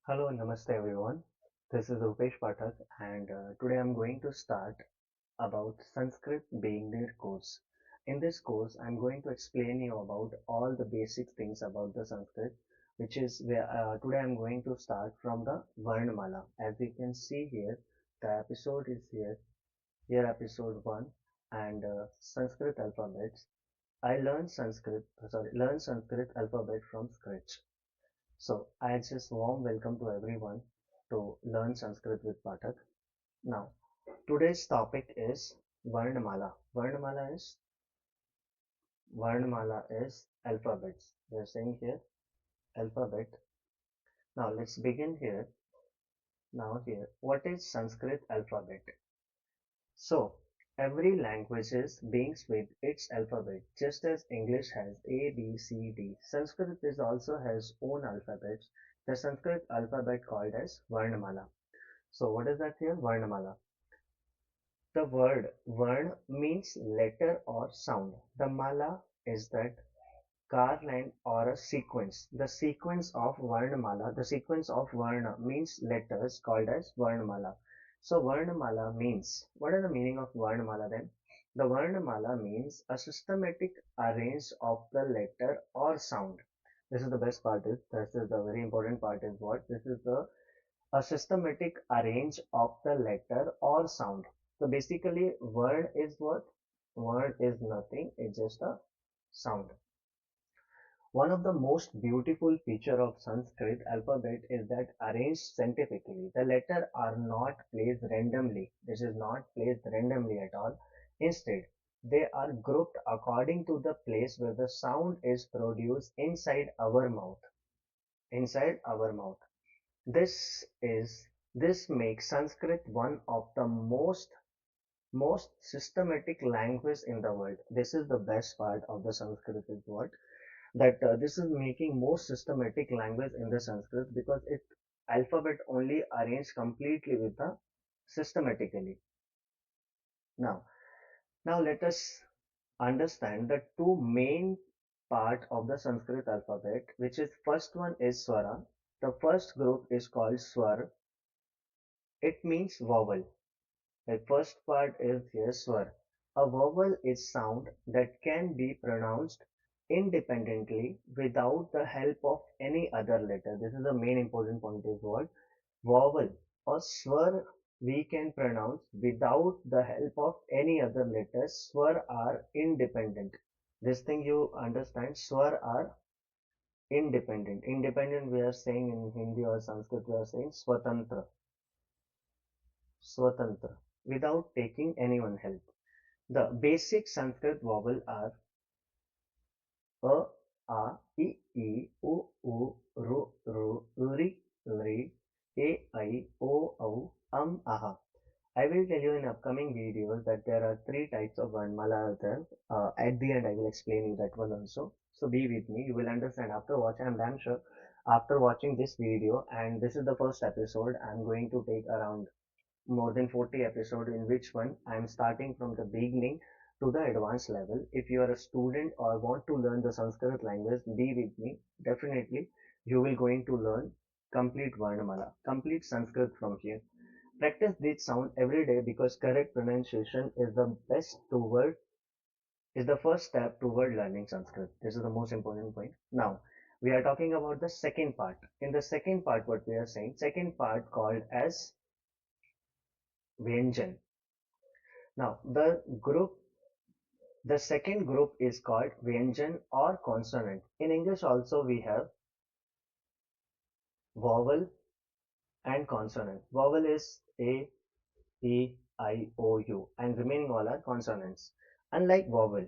Hello, namaste everyone. This is Rupesh Pathak and today I'm going to start about Sanskrit beginner course. In this course, I'm going to explain you about all the basic things about the Sanskrit, which is where today I'm going to start from the Varṇamālā. As you can see here, the episode is here episode 1 and Sanskrit alphabets. I learned Sanskrit alphabet from scratch. So I just warm welcome to everyone to learn Sanskrit with Pathak. Now, today's topic is Varṇamālā. Varṇamālā is alphabets. We are saying here alphabet. Now let's begin here. Now here, what is Sanskrit alphabet? So every language is beings with its alphabet, just as English has A, B, C, D. Sanskrit is also has own alphabets. The Sanskrit alphabet called as Varṇamālā. So what is that here? Varnamala. The word Varn means letter or sound. The mala is that garland or a sequence. The sequence of Varnamala, the sequence of Varna means letters called as Varnamala. So Varnamala means, what is the meaning of Varnamala then? The Varnamala means a systematic arrange of the letter or sound. This is the best part is, this is the very important part is what? This is the a systematic arrange of the letter or sound. So basically, word is what? Word is nothing, it's just a sound. One of the most beautiful feature of Sanskrit alphabet is that arranged scientifically. The letters are not placed randomly. This is not placed randomly at all. Instead, they are grouped according to the place where the sound is produced inside our mouth. Inside our mouth. This is this makes Sanskrit one of the most systematic language in the world. This is the best part of the Sanskrit is what that this is making most systematic language in the Sanskrit because it alphabet only arranged completely with the systematically. Now, now let us understand the two main part of the Sanskrit alphabet, which is first one is Swara. The first group is called Swar. It means vowel. The first part is here swar. A vowel is sound that can be pronounced independently without the help of any other letter. This is the main important point is what? Vowel or swar we can pronounce without the help of any other letters. Swar are independent. This thing you understand. Swar are independent. Independent we are saying in Hindi or Sanskrit we are saying swatantra. Swatantra. Without taking anyone help. The basic Sanskrit vowel are a, I, u, ru, ri, a, I, o, aha. I will tell you in upcoming videos that there are three types of Varnamala there. At the end, I will explain you that one also. So be with me. You will understand after watching. I'm damn sure after watching this video, and this is the first episode. I'm going to take around more than 40 episodes in which one I am starting from the beginning to the advanced level. If you are a student or want to learn the Sanskrit language, be with me. Definitely, you will going to learn complete Varnamala, complete Sanskrit from here. Practice this sound every day because correct pronunciation is the best toward is the first step toward learning Sanskrit. This is the most important point. Now, we are talking about the second part. In the second part, what we are saying, second part called as Vyañjana. Now, the second group is called Vyañjana or consonant. In English also we have vowel and consonant. Vowel is A, E, I, O, U and remaining all are consonants. Unlike vowel,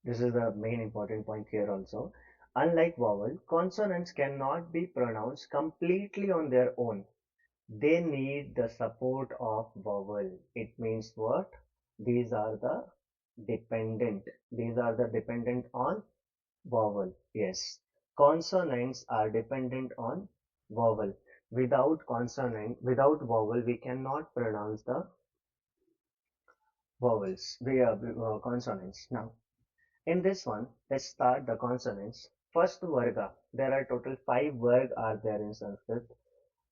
this is the main important point here also. Unlike vowel, consonants cannot be pronounced completely on their own. They need the support of vowel. It means what? These are the dependent. These are the dependent on vowel. Yes. Consonants are dependent on vowel. Without vowel, we cannot pronounce the vowels. We are consonants. Now, in this one, let's start the consonants. First varga. There are total five varg are there in Sanskrit.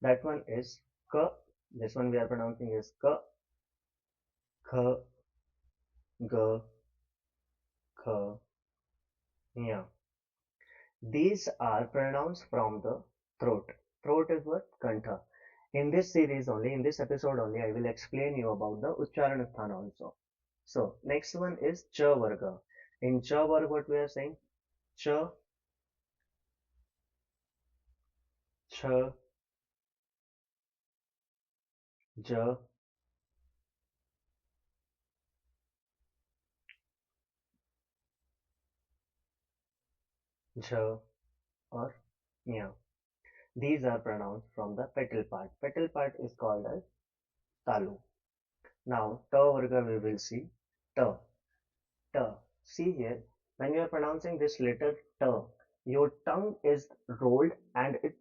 That one is K. This one we are pronouncing is K, Kh, G, Kh, Nya. These are pronounced from the throat. Throat is what? Kantha. In this series only, in this episode only, I will explain you about the Ucchāraṇa Sthāna also. So, next one is Cha Varga. In Cha Varga, what we are saying? Cha, Cha, Ja, Jha, or Nya. These are pronounced from the petal part. Petal part is called as Talu. Now, Ta Varga we will see. Ta, Ta. See here, when you are pronouncing this letter Ta, your tongue is rolled and it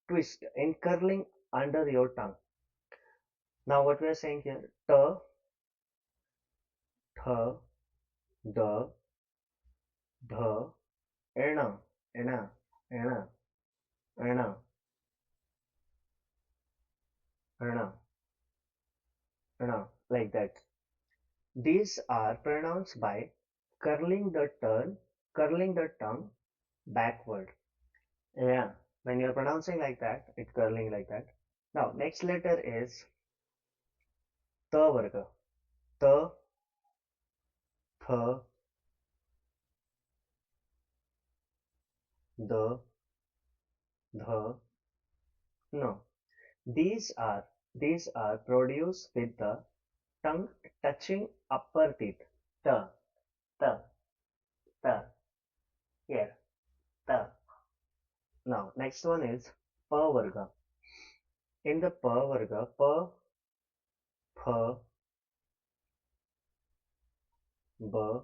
twists in curling under your tongue. Now, what we are saying here, Ta, Tha, Da, Dha, Ena, Ena, Ena, Ena, Ena, Ena, like that. These are pronounced by curling the tongue backward. Yeah, when you're pronouncing like that, it's curling like that. Now, next letter is Ta Varga. Ta, Tha, Da, Dha, No. These are these are produced with the tongue touching upper teeth. Ta, ta, ta. Here, ta. Now, next one is Pa Varga. In the Pa Varga, Pa, Pha, Ba,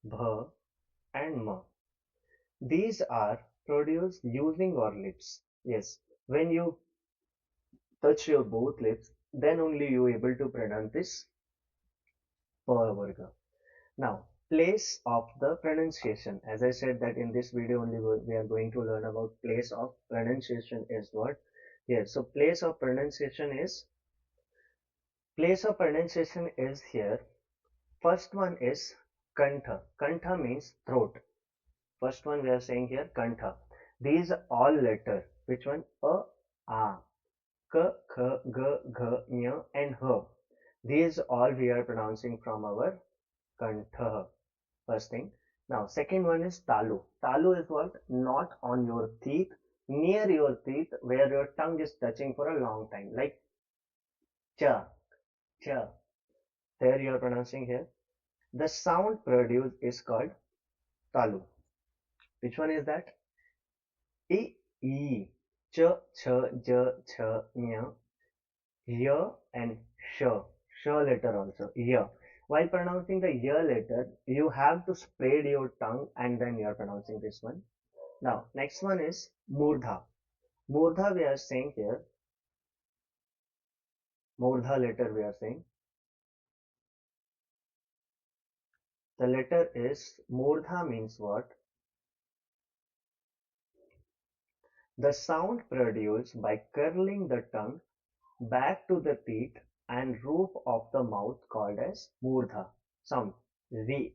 Bha, and Ma. These are produced using your lips. Yes, when you touch your both lips, then only you able to pronounce this Pa Varga. Now, place of the pronunciation. As I said that in this video only we are going to learn about place of pronunciation is what? Yes, so place of pronunciation is here. First one is Kantha. Kantha means throat. First one we are saying here Kantha. These all letter. Which one? A, K, Kh, G, Gh, Ñ, and H. These all we are pronouncing from our Kantha. First thing. Now, second one is Talu. Talu is what? Not on your teeth, near your teeth, where your tongue is touching for a long time. Like Cha, Cha. There you are pronouncing here. The sound produced is called Talu. Which one is that? I, E, Ch, Ch, J, Ch, Ñ, Y, and Sh. Sh letter also. Y. While pronouncing the Y letter, you have to spread your tongue and then you are pronouncing this one. Now, next one is Murdha. Murdha we are saying here. Murdha letter we are saying. The letter is Murdha means what? The sound produced by curling the tongue back to the teeth and roof of the mouth called as Murdha. Sound. V.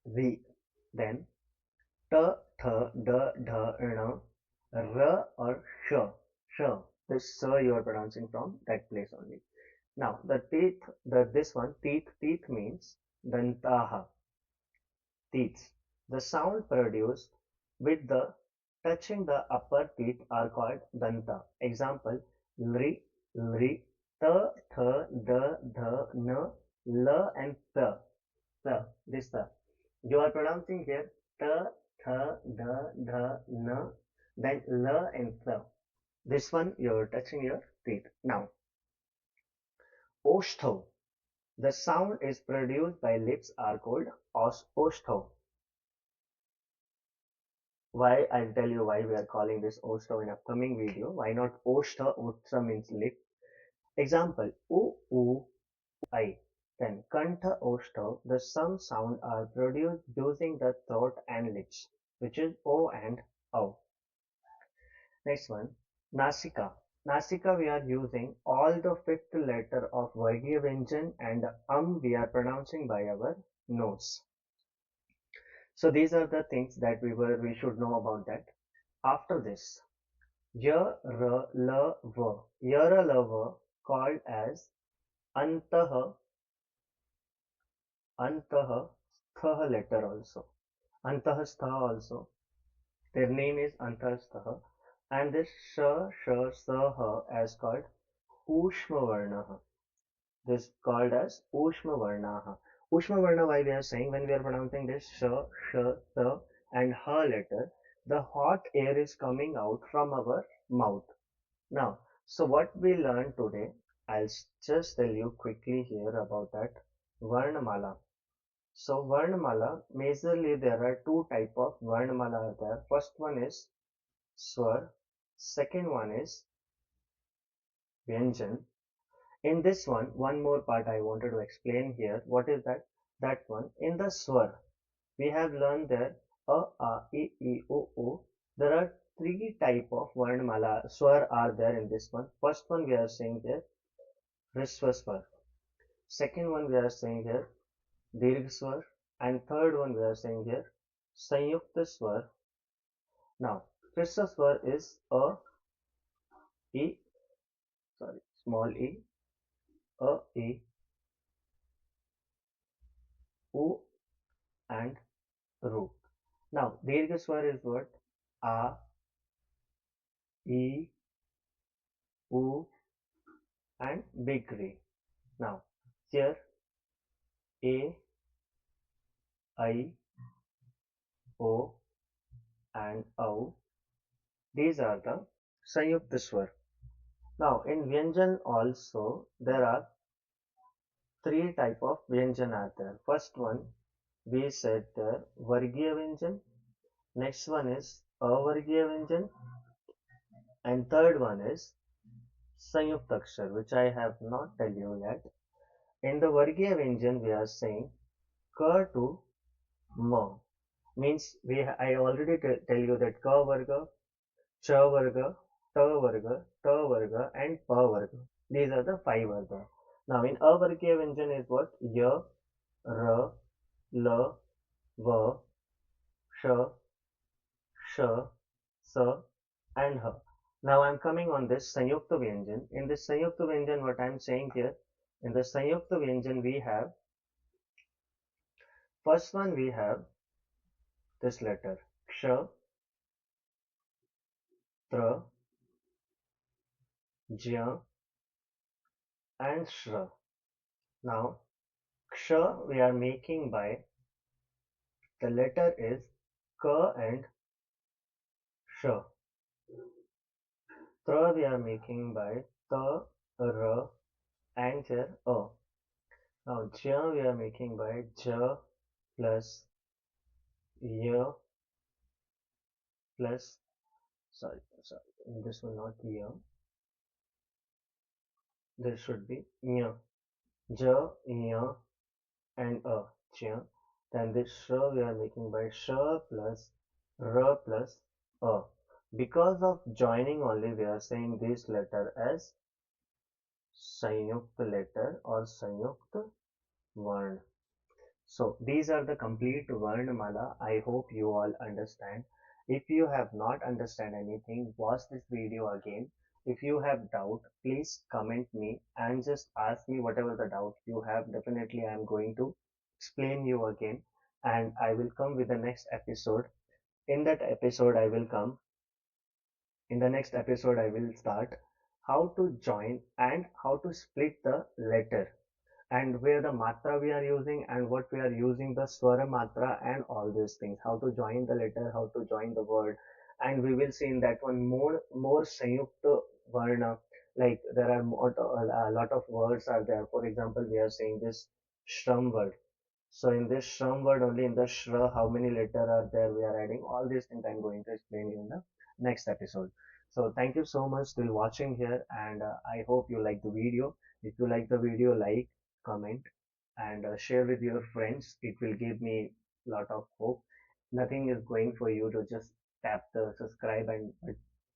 V. Then T, Th, D, Dh, ణ, R or Sh. Sh. This Sh you are pronouncing from that place only. Now the teeth, this one teeth means Dantaha. Teeth. The sound produced with the touching the upper teeth are called danta. Example: lri, lri, ta, tha, da, dha, na, la, and tha. Tha. This tha. You are pronouncing here ta, tha, da, dha, na, then la and tha. This one you are touching your teeth. Now, oshtho. The sound is produced by lips are called oshtho. Why? I'll tell you why we are calling this Oshta in upcoming video. Why not Oshta? Oshta means lip. Example: U, U, I. Then Kantha Oshta, the some sound are produced using the throat and lips, which is O and O. Next one, Nasika. Nasika we are using all the fifth letter of Vargiya Vyanjan and we are pronouncing by our nose. So these are the things that we should know about that. After this, ya, ra, la, va. Ya, ra, la, va called as Antaḥ, Antaḥstha letter also. Antaḥstha also. Their name is Antaḥstha. And this Sh, Sh, Sa, Ha as called Ūṣma Varna. This called as Ūṣma Varna. Ūṣma Varna, why we are saying when we are pronouncing this Sh, Sh, Sa and Ha letter, the hot air is coming out from our mouth. Now, so what we learned today, I'll just tell you quickly here about that Varṇamālā. So Varṇamālā, majorly there are two type of Varṇamālā are there. First one is Swar, second one is Vyañjana. In this one more part I wanted to explain here. What is that? That one, in the Swar, we have learned there A, I, O. There are three type of Varṇamālā, Swar are there in this one. First one we are saying here, Hrishva Swar. Second one we are saying here, Dirgha Swar. And third one we are saying here, Sanyukta Swar. Now, Hrishva Swar is E, sorry, small e, E, U and Ru. Now, Dirgha Swar is what? A, E, U and big Re. Now, here A, I, O and Au, these are the Sanyukta Swar. Now, in Vyanjan also, there are three type of Vyanjan are there. First one, we said there, Vargiya Vyanjan. Next one is Avargiya Vyanjan. And third one is Sanyukta Akshar, which I have not tell you yet. In the Vargiya Vyanjan, we are saying Ka to Ma. Means I already tell you that Ka Varga, Cha Varga, Ta Varga, Ta Varga and Pa Varga. These are the five Varga. Now in Avargiya Vyanjan is what? Ya, Ra, La, Va, Sha, Sh, Sa and Ha. Now I am coming on this Sanyukta Vyanjan. In this Sanyukta Vyanjan, what I am saying here, in the Sanyukta Vyanjan we have, first one we have this letter Ksha, Tra, Jya and Shra. Now Ksha we are making by, the letter is Ka and Sh. Tra we are making by Ta, Ra and here A. Now Jya we are making by Ja plus Ya plus, sorry, this one not Ya, this should be Nya. Ja, Ya and A, Jya. Then this Shra we are making by Sha plus Ra plus A. Because of joining only, we are saying this letter as Sanyukta letter or Sanyukta Varn. So these are the complete Varnamala. I hope you all understand. If you have not understand anything, watch this video again. If you have doubt, please comment me and just ask me whatever the doubt you have. Definitely I am going to explain you again, and I will come with the next episode. In that episode I will come. In the next episode I will start how to join and how to split the letter, and where the matra we are using and what we are using the swara matra and all these things, how to join the letter, how to join the word. And we will see in that one more sanyukta varna, like there are a lot of words are there. For example, we are saying this shram word. So in this shram word only, in the shra, how many letter are there we are adding, all these things I'm going to explain you in the next episode. So thank you so much still watching here, and I hope you like the video. If you like the video, like, comment and share with your friends. It will give me a lot of hope. Nothing is going for you to just tap the subscribe and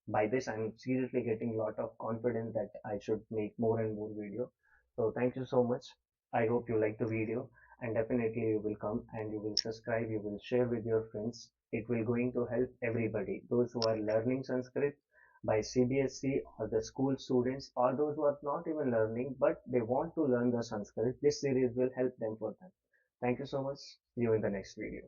by this I'm seriously getting a lot of confidence that I should make more and more video. So thank you so much. I hope you like the video, and definitely you will come and you will subscribe, you will share with your friends. It will going to help everybody, those who are learning Sanskrit by CBSE or the school students, or those who are not even learning but they want to learn the Sanskrit. This series will help them for them. Thank you so much. See you in the next video.